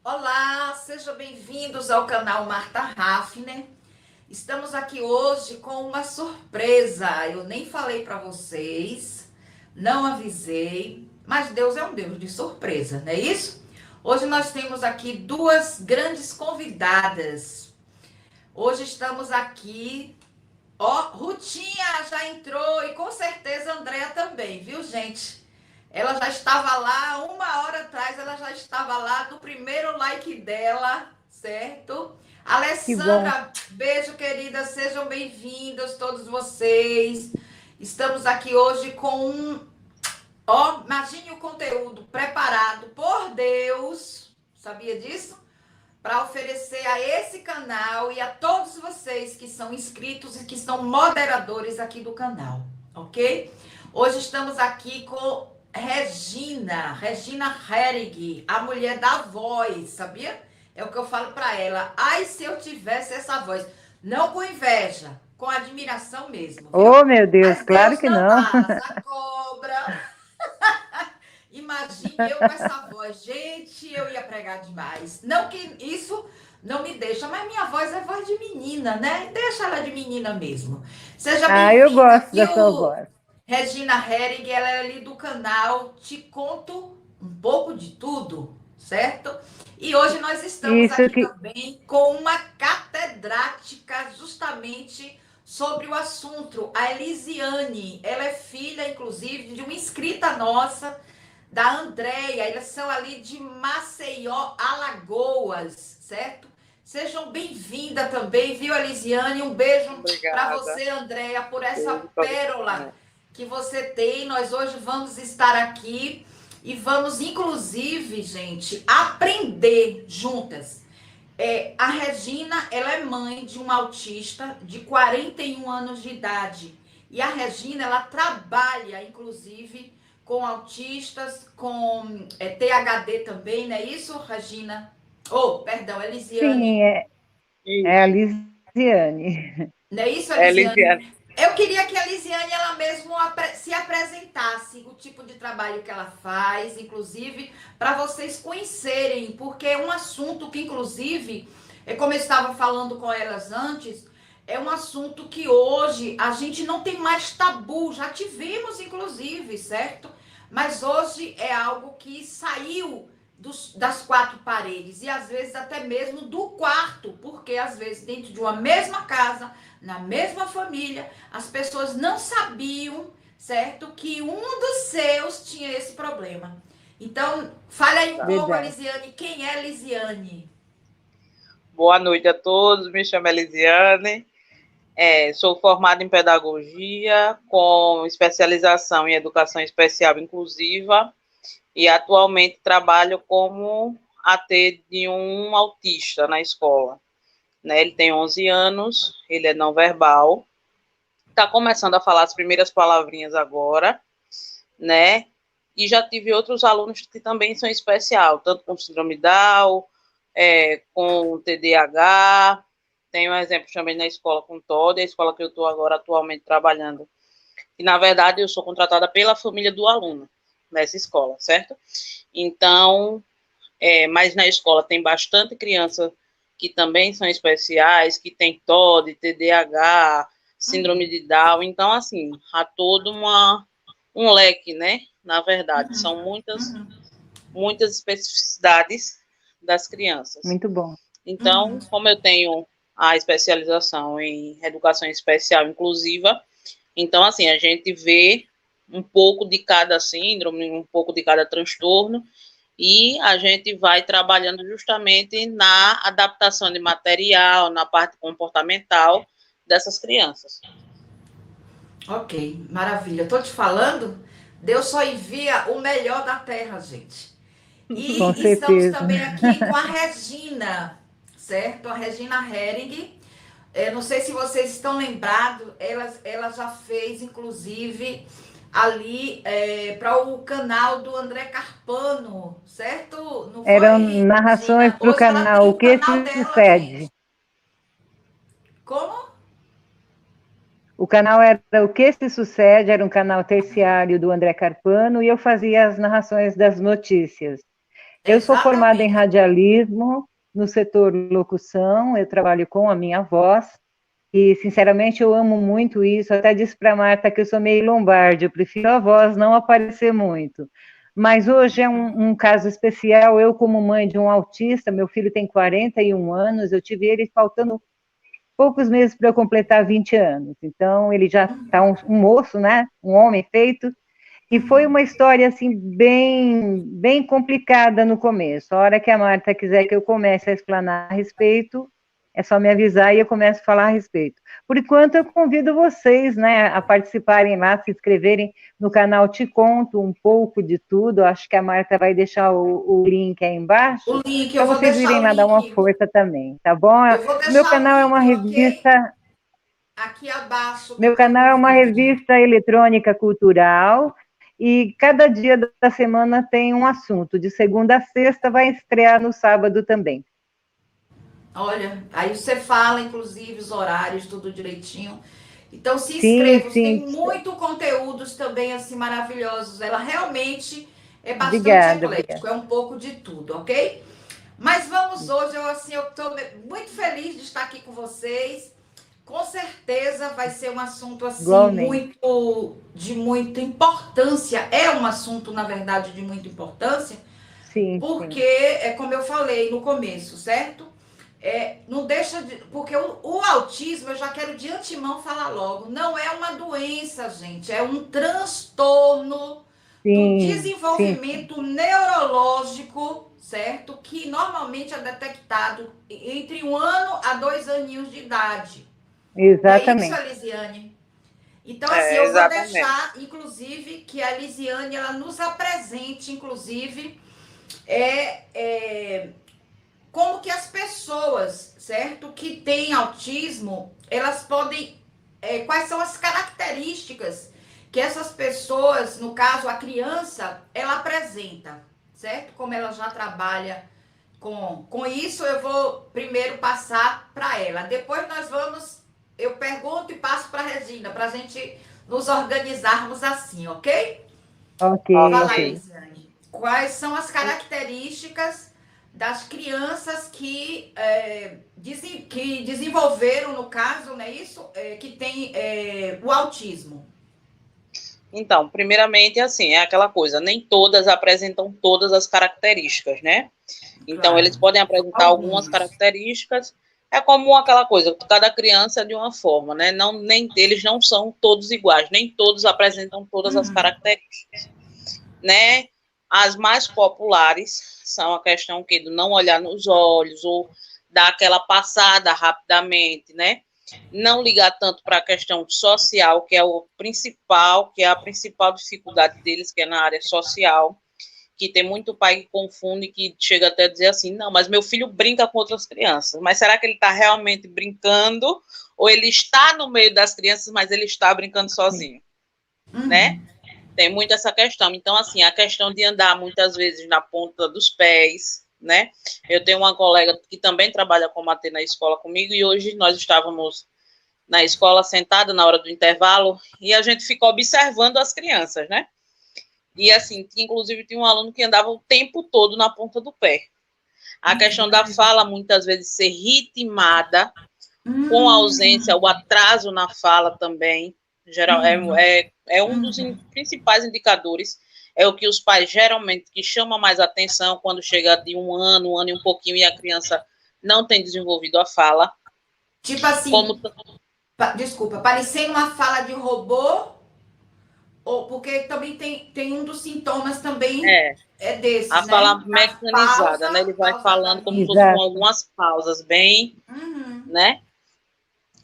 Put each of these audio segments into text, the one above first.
Olá, sejam bem-vindos ao canal Marta Hafner. Estamos aqui hoje com uma surpresa. Eu nem falei para vocês, não avisei, mas Deus é um Deus de surpresa, não é isso? Hoje nós temos aqui duas grandes convidadas. Hoje estamos aqui. Ó, Rutinha já entrou e com certeza a Andréa também, viu, gente? Ela já estava lá, uma hora atrás, ela já estava lá do primeiro like dela, certo? Que bom. Alessandra, beijo, querida, sejam bem-vindos todos vocês. Estamos aqui hoje com imagine o conteúdo preparado por Deus, sabia disso? Para oferecer a esse canal e a todos vocês que são inscritos e que são moderadores aqui do canal, ok? Hoje estamos aqui com Regina Herrig, a mulher da voz, sabia? É o que eu falo para ela. Ai, se eu tivesse essa voz. Não com inveja, com admiração mesmo, Oh, viu? meu Deus, Mas claro Deus que não não. dá, asa cobra. Imagine eu com essa voz. Gente, eu ia pregar demais. Não que isso não me deixa, mas minha voz é voz de menina, né? Deixa ela de menina mesmo. Seja Ah, eu bem-vinda, gosto da sua viu, voz. Regina Herrig? Ela é ali do canal Te Conto um pouco de tudo, certo? E hoje nós estamos Isso aqui que. também com uma catedrática justamente sobre o assunto, a Elisiane. Ela é filha, inclusive, de uma inscrita nossa, da Andréia. Elas são ali de Maceió, Alagoas, certo? Sejam bem-vindas também, viu, Elisiane? Um beijo para Obrigada. você, Andréia, por essa Beijo pra você pérola também. que você tem. Nós hoje vamos estar aqui e vamos, inclusive, gente, aprender juntas. A Regina, ela é mãe de um autista de 41 anos de idade. E a Regina, ela trabalha, inclusive, com autistas, com THD também, não é isso, Regina? Oh, perdão, Sim, Elisiane. é a Isso. Lisiane. Não é isso, É, Elisiane? Lisiane. Eu queria que a Lisiane ela mesma se apresentasse, o tipo de trabalho que ela faz, inclusive, para vocês conhecerem, porque é um assunto que, inclusive, como eu estava falando com elas antes, é um assunto que hoje a gente não tem mais tabu, já tivemos, inclusive, certo? Mas hoje é algo que saiu das quatro paredes e às vezes até mesmo do quarto, porque às vezes dentro de uma mesma casa, na mesma família, as pessoas não sabiam, certo, que um dos seus tinha esse problema. Então, fale aí um pouco, Verdade. Lisiane, quem é Lisiane? Boa noite a todos. Me chamo Elisiane. Sou formada em pedagogia, com especialização em educação especial inclusiva e atualmente trabalho como AT de um autista na escola. Né? Ele tem 11 anos, ele é não verbal, está começando a falar as primeiras palavrinhas agora, né? E já tive outros alunos que também são especial, tanto com síndrome Down, com TDAH. Tenho um exemplo também na escola com TOD, a escola que eu estou agora atualmente trabalhando. E, na verdade, eu sou contratada pela família do aluno nessa escola, certo? Então, mas na escola tem bastante criança que também são especiais, que tem TOD, TDAH, síndrome Uhum, de Down. Então, assim, há todo um leque, né? Na verdade, uhum, são uhum, muitas especificidades das crianças. Muito bom. Então, uhum. como eu tenho a especialização em educação especial inclusiva, então, assim, a gente vê um pouco de cada síndrome, um pouco de cada transtorno, e a gente vai trabalhando justamente na adaptação de material, na parte comportamental dessas crianças. Ok, maravilha. Tô te falando, Deus só envia o melhor da terra, gente. Com E estamos certeza. também aqui com a Regina, certo? A Regina Hering. Não sei se vocês estão lembrados, ela já fez, inclusive, ali para o canal do André Carpano, certo? Não Eram foi, narrações Regina? para o Hoje ela canal tem O o Que canal Se dela, Sucede. gente. Como? O canal era O Que Se Sucede, era um canal terciário do André Carpano, e eu fazia as narrações das notícias. Eu sou formada em Exatamente. radialismo, no setor locução, eu trabalho com a minha voz, e, sinceramente, eu amo muito isso. Até disse para a Marta que eu sou meio lombardi, eu prefiro a voz não aparecer muito. Mas hoje é um caso especial. Eu, como mãe de um autista, meu filho tem 41 anos, eu tive ele faltando poucos meses para eu completar 20 anos. Então, ele já está um moço, né? Um homem feito. E foi uma história assim bem complicada no começo. A hora que a Marta quiser que eu comece a explanar a respeito, é só me avisar e eu começo a falar a respeito. Por enquanto, eu convido vocês, né, a participarem lá, se inscreverem no canal Te Conto um pouco de tudo. Acho que a Marta vai deixar o link aí O embaixo, link, eu para vou vocês deixar irem o lá dar uma link. força também, tá bom? Eu vou Meu deixar o canal é uma link, ok? revista, Aqui abaixo meu canal é do uma vídeo. revista eletrônica cultural e cada dia da semana tem um assunto. De segunda a sexta vai estrear no sábado também. Olha, aí você fala, inclusive, os horários, tudo direitinho. Então se Sim, inscreva, sim. tem muito conteúdos também assim maravilhosos. Ela realmente é bastante Obrigada, obrigada. eclético, é um pouco de tudo, ok? Mas vamos hoje, eu estou muito feliz de estar aqui com vocês. Com certeza vai ser um assunto assim Igualmente. muito de muita importância. É um assunto, na verdade, de muita importância, Sim, porque sim. é como eu falei no começo, certo? Não deixa de. Porque o autismo, eu já quero de antemão falar logo, não é uma doença, gente, é um transtorno do Sim, sim, sim. desenvolvimento neurológico, certo? Que normalmente é detectado entre 1 ano a 2 aninhos de idade. Não é isso, Exatamente. Elisiane? Então, assim, É, eu vou exatamente. deixar, inclusive, que a Elisiane ela nos apresente, inclusive, é, é, como que as pessoas, certo, que têm autismo, elas podem, quais são as características que essas pessoas, no caso a criança, ela apresenta, certo? Como ela já trabalha com isso, eu vou primeiro passar para ela. Depois nós vamos, eu pergunto e passo para a Regina, para a gente nos organizarmos assim, ok? Ok, Ok. Fala, ok. Elisiane. Quais são as características das crianças que desenvolveram, no caso, não é isso? Que tem o autismo. Então, primeiramente, assim, é aquela coisa, nem todas apresentam todas as características, né? Então, Claro. eles podem apresentar algumas Algumas. características, é como aquela coisa, cada criança é de uma forma, né? Não, nem, eles não são todos iguais, nem todos apresentam todas as Uhum. características, né? As mais populares são a questão que do não olhar nos olhos, ou dar aquela passada rapidamente, né? Não ligar tanto para a questão social, que é o principal, que é a principal dificuldade deles, que é na área social, que tem muito pai que confunde, que chega até a dizer assim, não, mas meu filho brinca com outras crianças, mas será que ele está realmente brincando, ou ele está no meio das crianças, mas ele está brincando Sim. sozinho, né? Uhum. Tem muito essa questão. Então, assim, a questão de andar muitas vezes na ponta dos pés, né? Eu tenho uma colega que também trabalha com AT na escola comigo, e hoje nós estávamos na escola sentada na hora do intervalo, e a gente ficou observando as crianças, né? E assim, inclusive tinha um aluno que andava o tempo todo na ponta do pé. A questão da fala, muitas vezes, ser ritmada, com a ausência, o atraso na fala também, geral, é um dos principais indicadores, é o que os pais geralmente que chama mais atenção quando chega de 1 ano e um pouquinho, e a criança não tem desenvolvido a fala. Tipo assim, Como desculpa, parecendo uma fala de robô, ou porque também tem um dos sintomas também é desses, a fala né? A mecanizada, né? pausa, Ele vai pausa da falando como se língua. fosse com Exato. algumas pausas bem, Uhum. né?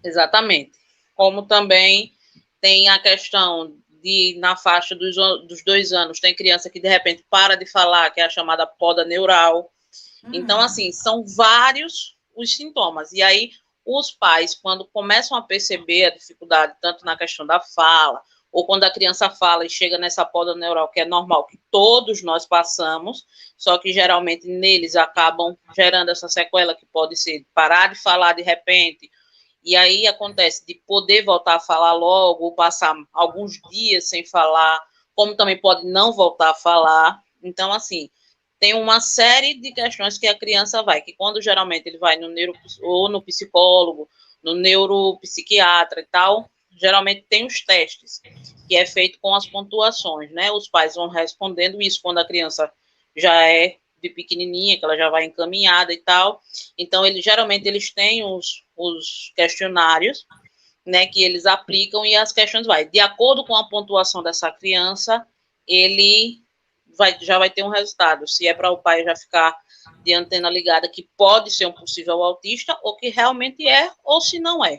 Exatamente. Como também tem a questão de, na faixa dos 2 anos, tem criança que de repente para de falar, que é a chamada poda neural. Então, assim, são vários os sintomas. E aí, os pais, quando começam a perceber a dificuldade, tanto na questão da fala, ou quando a criança fala e chega nessa poda neural, que é normal, que todos nós passamos, só que geralmente neles acabam gerando essa sequela, que pode ser parar de falar de repente, e aí acontece de poder voltar a falar logo, ou passar alguns dias sem falar, como também pode não voltar a falar. Então, assim, tem uma série de questões que a criança vai, que quando geralmente ele vai no ou no psicólogo, no neuropsiquiatra e tal, geralmente tem os testes, que é feito com as pontuações, né? Os pais vão respondendo isso quando a criança já é de pequenininha, que ela já vai encaminhada e tal. Então, geralmente eles têm os questionários, né, que eles aplicam e as questões vai. De acordo com a pontuação dessa criança, ele já vai ter um resultado. Se é para o pai já ficar de antena ligada que pode ser um possível autista, ou que realmente é, ou se não é,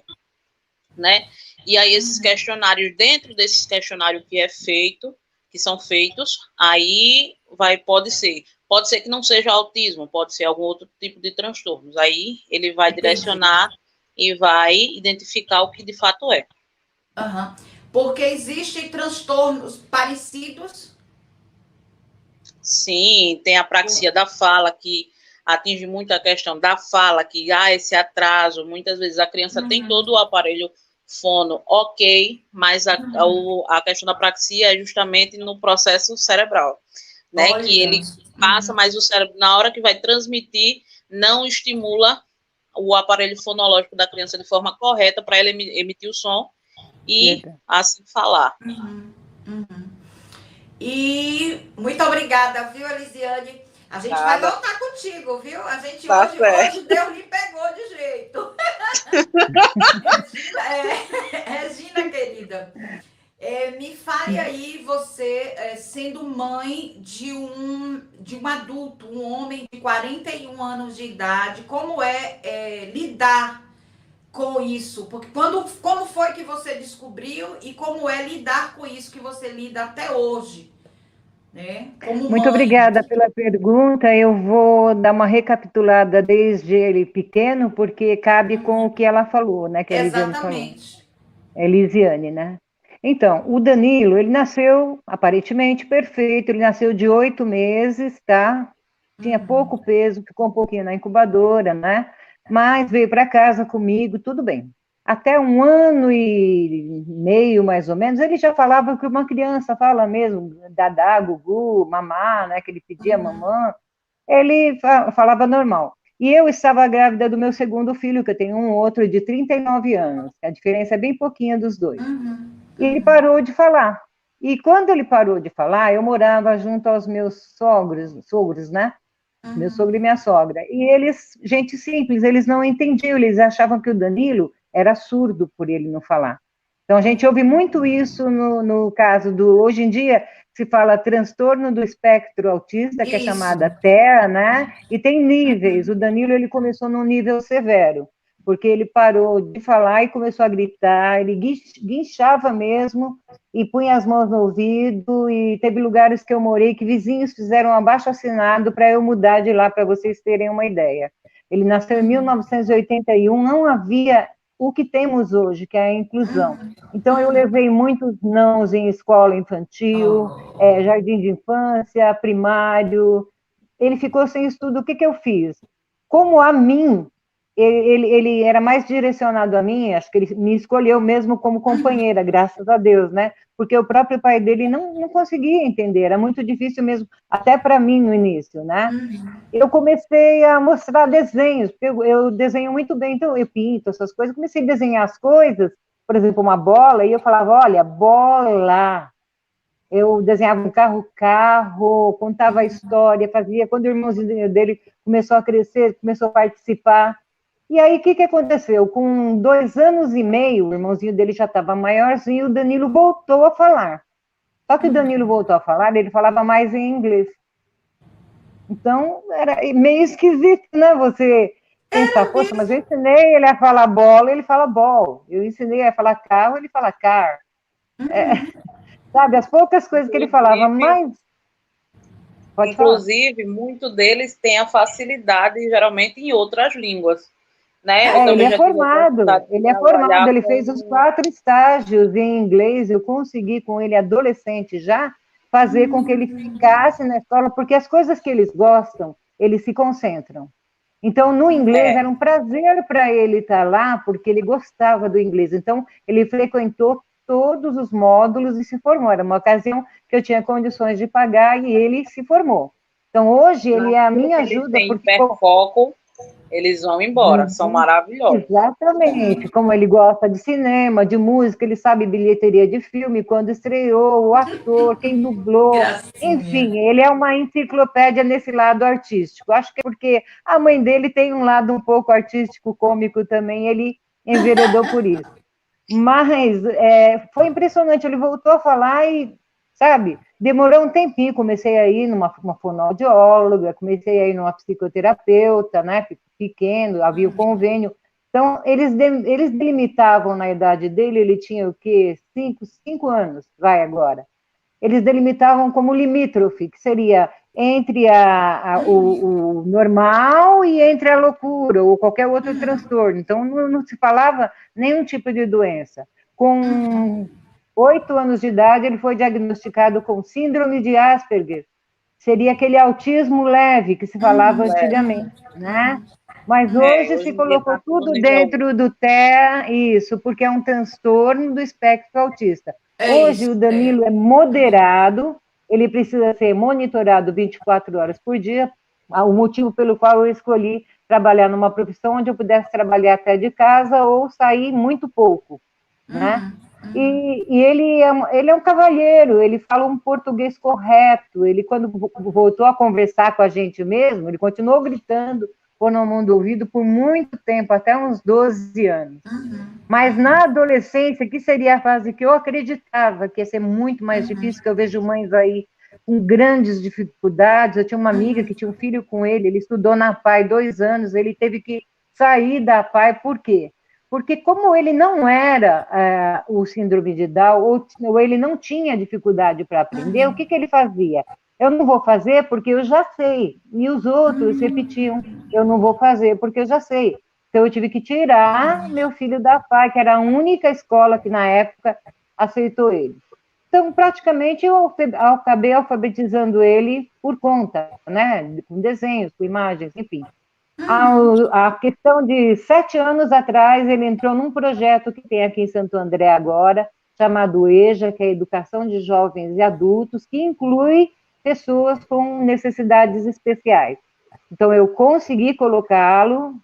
né? E aí esses questionários, dentro desses questionários que são feitos, aí pode ser que não seja autismo, pode ser algum outro tipo de transtornos. Aí ele vai direcionar e vai identificar o que de fato é. Uhum. Porque existem transtornos parecidos? Sim, tem a apraxia da fala, que atinge muito a questão da fala, que há esse atraso, muitas vezes a criança tem todo o aparelho fono ok, mas a questão da apraxia é justamente no processo cerebral, né? Olha. Que ele passa, mas o cérebro, na hora que vai transmitir, não estimula o aparelho fonológico da criança de forma correta para ele emitir o som e assim falar. E muito obrigada, viu, Elisiane? A gente vai voltar contigo, viu? A gente hoje Deus lhe pegou de jeito. Regina, querida, me fale aí, você sendo mãe de um adulto, um homem de 41 anos de idade, como é lidar com isso? Porque como foi que você descobriu e como é lidar com isso que você lida até hoje? Né? Muito obrigada pela pergunta. Eu vou dar uma recapitulada desde ele pequeno, porque cabe com o que ela falou, né? Que a Elisiane falou. Elisiane, né? Então, o Danilo, ele nasceu aparentemente perfeito, ele nasceu de 8 meses, tá? Tinha pouco peso, ficou um pouquinho na incubadora, né? Mas veio para casa comigo, tudo bem. Até 1 ano e meio, mais ou menos, ele já falava o que uma criança fala mesmo, dadá, gugu, mamá, né, que ele pedia mamã, ele falava normal. E eu estava grávida do meu segundo filho, que eu tenho um outro de 39 anos, a diferença é bem pouquinha dos dois. E ele parou de falar. E quando ele parou de falar, eu morava junto aos meus sogros, né? Meu sogro e minha sogra. E eles, gente simples, eles não entendiam, eles achavam que o Danilo era surdo por ele não falar. Então, a gente ouve muito isso no caso hoje em dia, se fala transtorno do espectro autista, que é chamada TEA, né? E tem níveis. O Danilo, ele começou num nível severo, porque ele parou de falar e começou a gritar, ele guinchava mesmo e punha as mãos no ouvido, e teve lugares que eu morei que vizinhos fizeram um abaixo-assinado para eu mudar de lá, para vocês terem uma ideia. Ele nasceu em 1981, não havia o que temos hoje, que é a inclusão. Então, eu levei muitos nãos em escola infantil, jardim de infância, primário. Ele ficou sem estudo. O que eu fiz? Como a mim, ele era mais direcionado a mim, acho que ele me escolheu mesmo como companheira, graças a Deus, né? Porque o próprio pai dele não conseguia entender, era muito difícil mesmo, até para mim no início, né? Eu comecei a mostrar desenhos, porque eu desenho muito bem, então eu pinto essas coisas, comecei a desenhar as coisas, por exemplo, uma bola, e eu falava, olha, bola. Eu desenhava um carro, contava a história, fazia, quando o irmãozinho dele começou a crescer, começou a participar. E aí, o que aconteceu? Com 2 anos e meio, o irmãozinho dele já estava maiorzinho, o Danilo voltou a falar. Só que o Danilo voltou a falar, ele falava mais em inglês. Então, era meio esquisito, né? Você pensar, poxa, mas eu ensinei ele a falar bola, ele fala ball. Eu ensinei ele a falar carro, ele fala car. Sabe, as poucas coisas que ele falava, mas... Inclusive, muitos deles têm a facilidade, geralmente, em outras línguas. Né? Ele é formado, ele fez os 4 estágios em inglês, eu consegui com ele, adolescente já, fazer com que ele ficasse na escola, porque as coisas que eles gostam, eles se concentram. Então, no inglês, era um prazer para ele estar lá, porque ele gostava do inglês. Então, ele frequentou todos os módulos e se formou. Era uma ocasião que eu tinha condições de pagar e ele se formou. Então, hoje, ele é a Naquilo minha que eles ajuda, têm porque... hiperfoco, eles vão embora, são maravilhosos. Exatamente, como ele gosta de cinema, de música, ele sabe bilheteria de filme, quando estreou, o ator, quem dublou, Gracinha. enfim, ele é uma enciclopédia nesse lado artístico. Acho que é porque a mãe dele tem um lado um pouco artístico, cômico também, ele enveredou por isso. Mas foi impressionante, ele voltou a falar e, sabe, demorou um tempinho, comecei a ir numa uma fonoaudióloga, comecei a ir numa psicoterapeuta, né, pequeno, havia o convênio. Então, eles delimitavam na idade dele, ele tinha o quê? 5 anos, vai agora. Eles delimitavam como limítrofe, que seria entre o normal e entre a loucura, ou qualquer outro transtorno. Então, não se falava nenhum tipo de doença. Com 8 anos de idade, ele foi diagnosticado com síndrome de Asperger. Seria aquele autismo leve que se falava antigamente, né? Mas hoje Hoje se em dia colocou está tudo tudo nível 1. dentro do TEA, isso, porque é um transtorno do espectro autista. É Hoje isso. o Danilo é moderado, ele precisa ser monitorado 24 horas por dia, o motivo pelo qual eu escolhi trabalhar numa profissão onde eu pudesse trabalhar até de casa ou sair muito pouco, né? E ele é um cavalheiro, ele fala um português correto, ele quando voltou a conversar com a gente mesmo, ele continuou gritando, pondo a mão do ouvido por muito tempo, até uns 12 anos. Mas na adolescência, que seria a fase que eu acreditava que ia ser muito mais difícil, que eu vejo mães aí com grandes dificuldades. Eu tinha uma amiga que tinha um filho com ele estudou na PAI 2 anos, ele teve que sair da PAI, por quê? Porque como ele não era o síndrome de Down, ou ele não tinha dificuldade para aprender, o que ele fazia? Eu não vou fazer porque eu já sei. E os outros repetiam, eu não vou fazer porque eu já sei. Então, eu tive que tirar meu filho da PAI, que era a única escola que, na época, aceitou ele. Então, praticamente, eu acabei alfabetizando ele por conta, né? Com desenhos, com imagens, enfim. A questão de 7 anos atrás, ele entrou num projeto que tem aqui em Santo André agora, chamado EJA, que é Educação de Jovens e Adultos, que inclui pessoas com necessidades especiais. Então, eu consegui colocá-lo